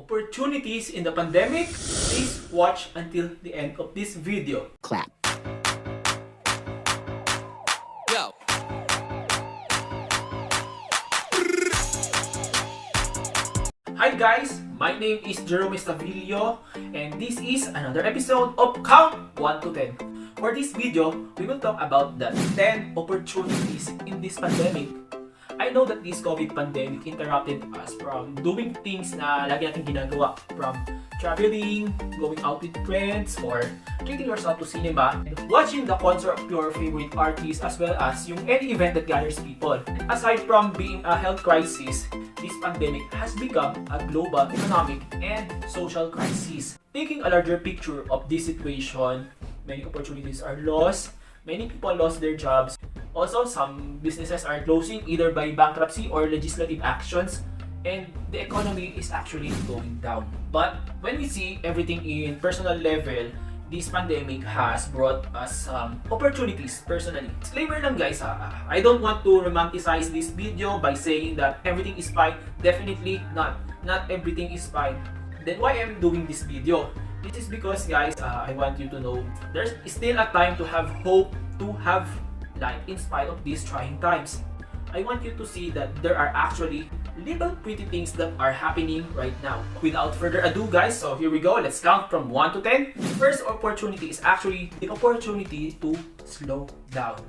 opportunities in the pandemic, please watch until the end of this video. Clap. Go. Hi guys, my name is Jerome Estavillo and this is another episode of Count 1 to 10. For this video, we will talk about the 10 opportunities in this pandemic. I know that this COVID pandemic interrupted us from doing things na lagi natin ginagawa, from traveling, going out with friends, or treating yourself to cinema, and watching the concert of your favorite artist, as well as yung any event that gathers people. Aside from being a health crisis, this pandemic has become a global economic and social crisis. Taking a larger picture of this situation, many opportunities are lost, many people lost their jobs. Also, some businesses are closing either by bankruptcy or legislative actions, and the economy is actually going down. But when we see everything in personal level, this pandemic has brought us some opportunities personally. Disclaimer lang guys, I don't want to romanticize this video by saying that everything is fine. Definitely not. Not everything is fine. Then why am I doing this video? This is because guys, I want you to know there's still a time to have hope, to have light in spite of these trying times. I want you to see that there are actually little pretty things that are happening right now. Without further ado guys, so here we go. Let's count from 1 to 10. The first opportunity is actually the opportunity to slow down.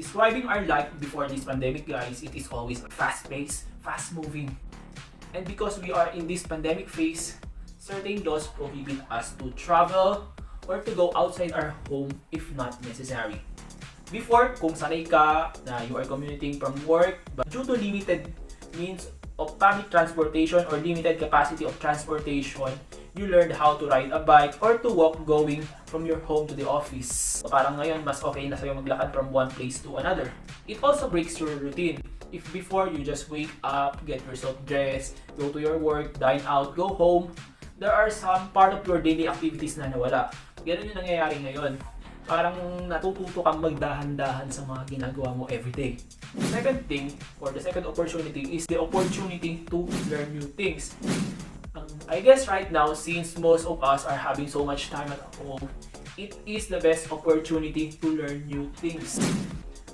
Describing our life before this pandemic guys, it is always fast-paced, fast-moving. And because we are in this pandemic phase, certain laws prohibit us to travel or to go outside our home if not necessary. Before, kung sanay ka na you are commuting from work, but due to limited means of public transportation or limited capacity of transportation, you learned how to ride a bike or to walk going from your home to the office. So, parang ngayon, mas okay na sa'yo maglakad from one place to another. It also breaks your routine. If before you just wake up, get yourself dressed, go to your work, dine out, go home, there are some part of your daily activities na nawala. Ganun yung nangyayari ngayon. Parang natututo kang magdahan-dahan sa mga ginagawa mo everyday. Second thing, or the second opportunity, is the opportunity to learn new things. I guess right now, since most of us are having so much time at home, it is the best opportunity to learn new things.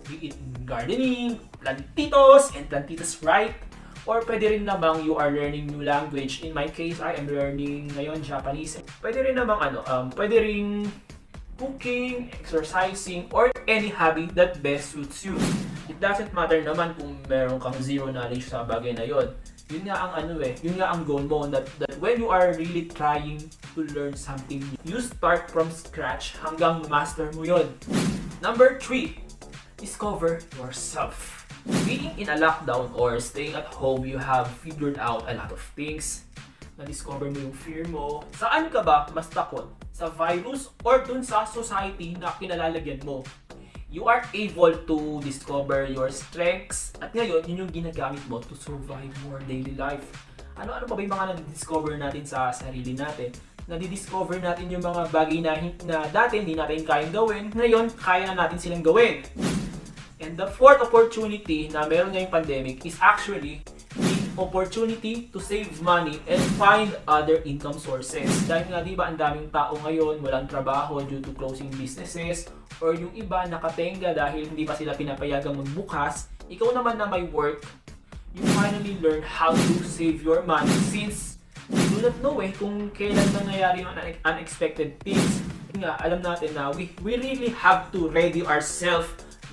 Be it gardening, plantitos, and plantitas right? Or pwede rin namang you are learning new language. In my case, I am learning ngayon Japanese. Pwede rin namang pwede rin cooking, exercising, or any hobby that best suits you. It doesn't matter naman kung meron kang zero knowledge sa bagay na yon. Yun nga ang yun nga ang goal mo, that when you are really trying to learn something new, you start from scratch hanggang master mo yon. Number 3, discover yourself. Being in a lockdown or staying at home, you have figured out a lot of things. Na-discover mo yung fear mo. Saan ka ba mas takot? Sa virus or dun sa society na kinalalagyan mo? You are able to discover your strengths at ngayon, yun yung ginagamit mo to survive more daily life. Ano-ano pa ba yung mga na-discover natin sa sarili natin? Na-discover natin yung mga bagay na dati hindi natin kayang gawin, ngayon kaya na natin silang gawin. And the fourth opportunity na meron ngayong pandemic is actually the opportunity to save money and find other income sources. Dahil nga diba ang daming tao ngayon walang trabaho due to closing businesses, or yung iba nakatenga dahil hindi pa sila pinapayagang magbukas. Ikaw naman na may work, you finally learn how to save your money since you do not know kung kailan nangyayari yung unexpected things. Nga, alam natin na we really have to ready ourselves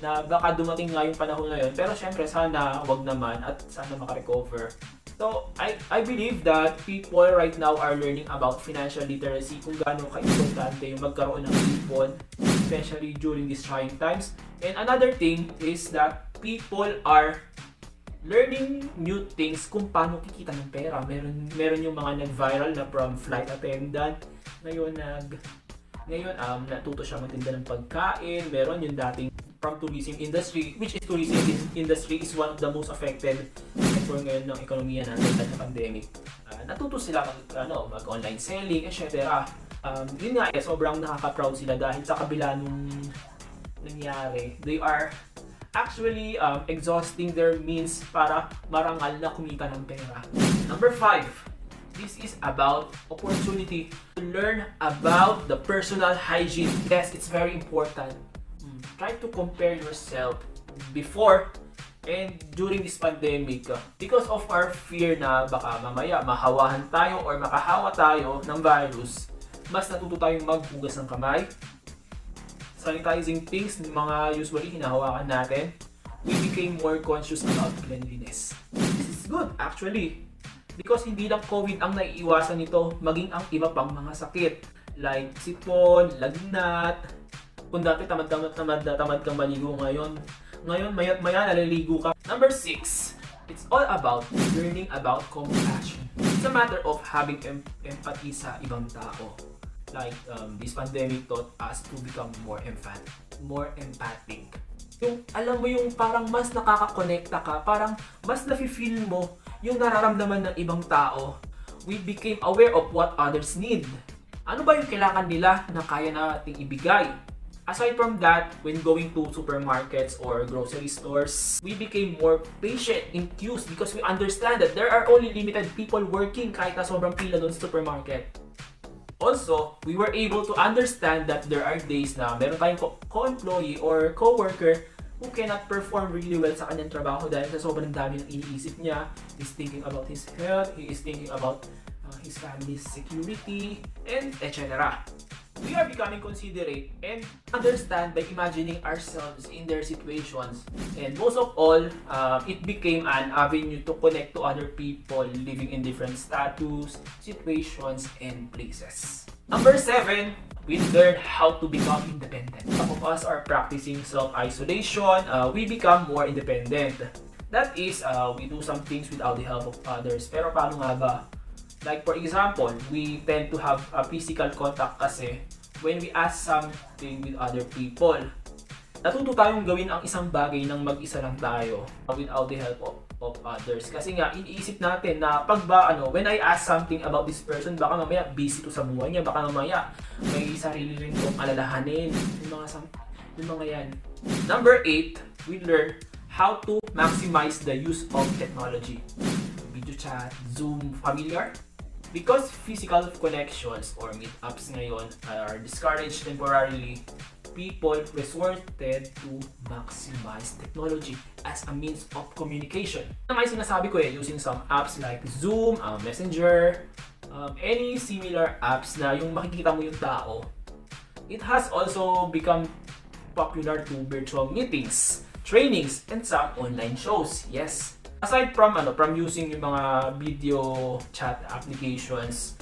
na baka dumating nga yung panahon na yun. Pero syempre, sana wag naman at sana makarecover. So, I believe that people right now are learning about financial literacy, kung gaano ka-importante yung magkaroon ng ipon, especially during these trying times. And another thing is that people are learning new things kung paano kikita ng pera. Meron yung mga nag-viral na from flight attendant. Ngayon, natuto siya magtinda ng pagkain. Meron yung dating from tourism industry, which is tourism industry is one of the most affected sector ngayon ng ekonomiya natin at ng pandemic. Natuto sila mag-online selling, etc. Yun nga, sobrang nakaka-proud sila dahil sa kabila nung nangyari, they are actually exhausting their means para marangal na kumita ng pera. Number 5, This is about opportunity to learn about the personal hygiene. Yes, it's very important. Try to compare yourself before and during this pandemic because of our fear na baka mamaya mahawahan tayo or makahawa tayo ng virus. Mas natuto tayong maghugas ng kamay, sanitizing things, mga usually hinahawakan natin. We became more conscious about cleanliness. This is good actually. Because hindi lang COVID ang naiiwasan nito, maging ang iba pang mga sakit like sipon, lagnat. Kung dati tamad kang maligo ngayon mayat maya naliligo ka. Number 6, it's all about learning about compassion. It's a matter of having empathy sa ibang tao. Like this pandemic taught us to become more empathic. Yung alam mo yung parang mas nakakakonekta ka, parang mas nafe-feel mo yung nararamdaman ng ibang tao. We became aware of what others need. Ano ba yung kailangan nila na kaya nating ibigay? Aside from that, when going to supermarkets or grocery stores, we became more patient in queues because we understand that there are only limited people working kahit na sobrang pila doon sa supermarket. Also, we were able to understand that there are days na meron tayong co-employee or co-worker who cannot perform really well sa kanyang trabaho dahil sa sobrang dami ng iniisip niya. He's thinking about his health, he is thinking about his family's security, and etc. We are becoming considerate and understand by imagining ourselves in their situations. And most of all, it became an avenue to connect to other people living in different status, situations, and places. Number 7, we learn how to become independent. Some of us are practicing self-isolation. We become more independent. That is, we do some things without the help of others. Pero paano nga ba? Like for example, we tend to have a physical contact kasi when we ask something with other people. Natuto tayong gawin ang isang bagay nang mag-isa lang tayo without the help of others. Kasi nga, iniisip natin na when I ask something about this person, baka mamaya busy to sa buhay niya, baka mamaya may sarili rin itong alalahanin. Yung mga yan. Number 8, we learn how to maximize the use of technology. Video chat, Zoom, familiar? Because physical connections or meetups ngayon are discouraged temporarily, people resorted to maximize technology as a means of communication. Ang ay sinasabi ko using some apps like Zoom, Messenger, any similar apps na yung makikita mo yung tao. It has also become popular to virtual meetings, trainings, and some online shows. Yes. Aside from using yung mga video chat applications,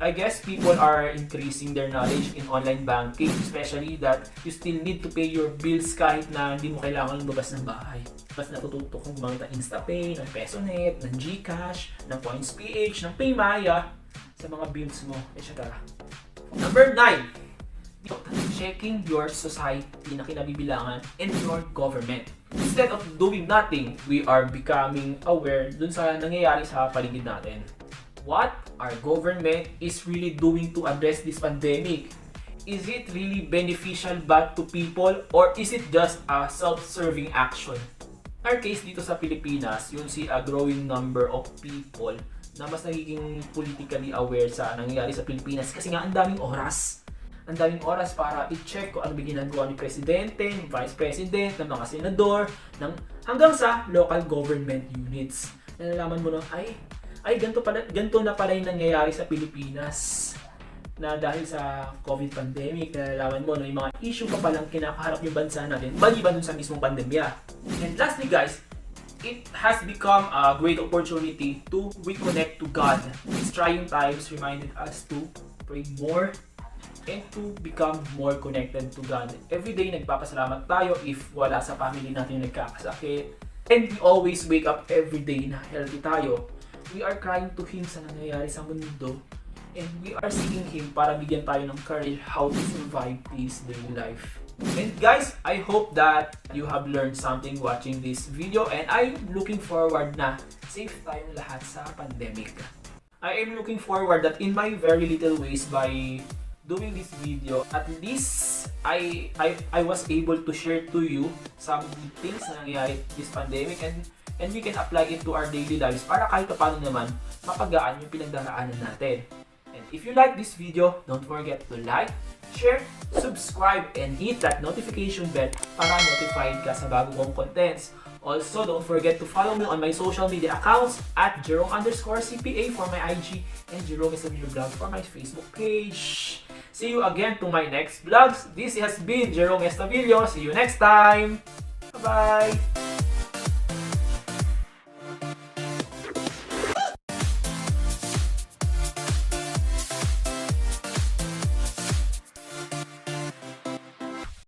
I guess people are increasing their knowledge in online banking, especially that you still need to pay your bills kahit na hindi mo kailangan lumabas ng bahay. Mas natututo kung gumamit ng InstaPay, ng PesoNet, ng GCash, ng CoinsPH, ng PayMaya sa mga bills mo, etc. Number 9, checking your society na kinabibilangan and your government. Instead of doing nothing, we are becoming aware dun sa nangyayari sa paligid natin. What our government is really doing to address this pandemic? Is it really beneficial back to people or is it just a self-serving action? In our case dito sa Pilipinas, you'll see a growing number of people na mas nagiging politically aware sa nangyayari sa Pilipinas kasi nga ang daming oras para i-check kung ano ba ginagawa ni Presidente, ni Vice President, ng mga senador, hanggang sa local government units. Nalalaman mo na, ganito na pala yung nangyayari sa Pilipinas. Na dahil sa COVID pandemic, nalalaman mo na yung mga issue pa palang kinakaharap yung bansa natin, maliban dun sa mismong pandemya. And lastly guys, it has become a great opportunity to reconnect to God. These trying times reminded us to pray more and to become more connected to God. Every day nagpapasalamat tayo if wala sa family natin yung nagkakasakit. And we always wake up every day na healthy tayo. We are crying to Him sa nangyayari sa mundo. And we are seeking Him para bigyan tayo ng courage how to survive this daily life. And guys, I hope that you have learned something watching this video and I'm looking forward na safe tayong lahat sa pandemic. I am looking forward that in my very little ways by doing this video, at least I was able to share to you some good things na nangyayari this pandemic, and we can apply it to our daily lives para kahit paano naman mapagaan yung pinagdaraanan natin. And if you like this video, don't forget to like, share, subscribe, and hit that notification bell para notified ka sa bago kong contents. Also, don't forget to follow me on my social media accounts at Jerome_CPA for my IG and Jerome is a Video Vlog for my Facebook page. See you again to my next vlogs. This has been Jerome Estavillo. See you next time. Bye-bye.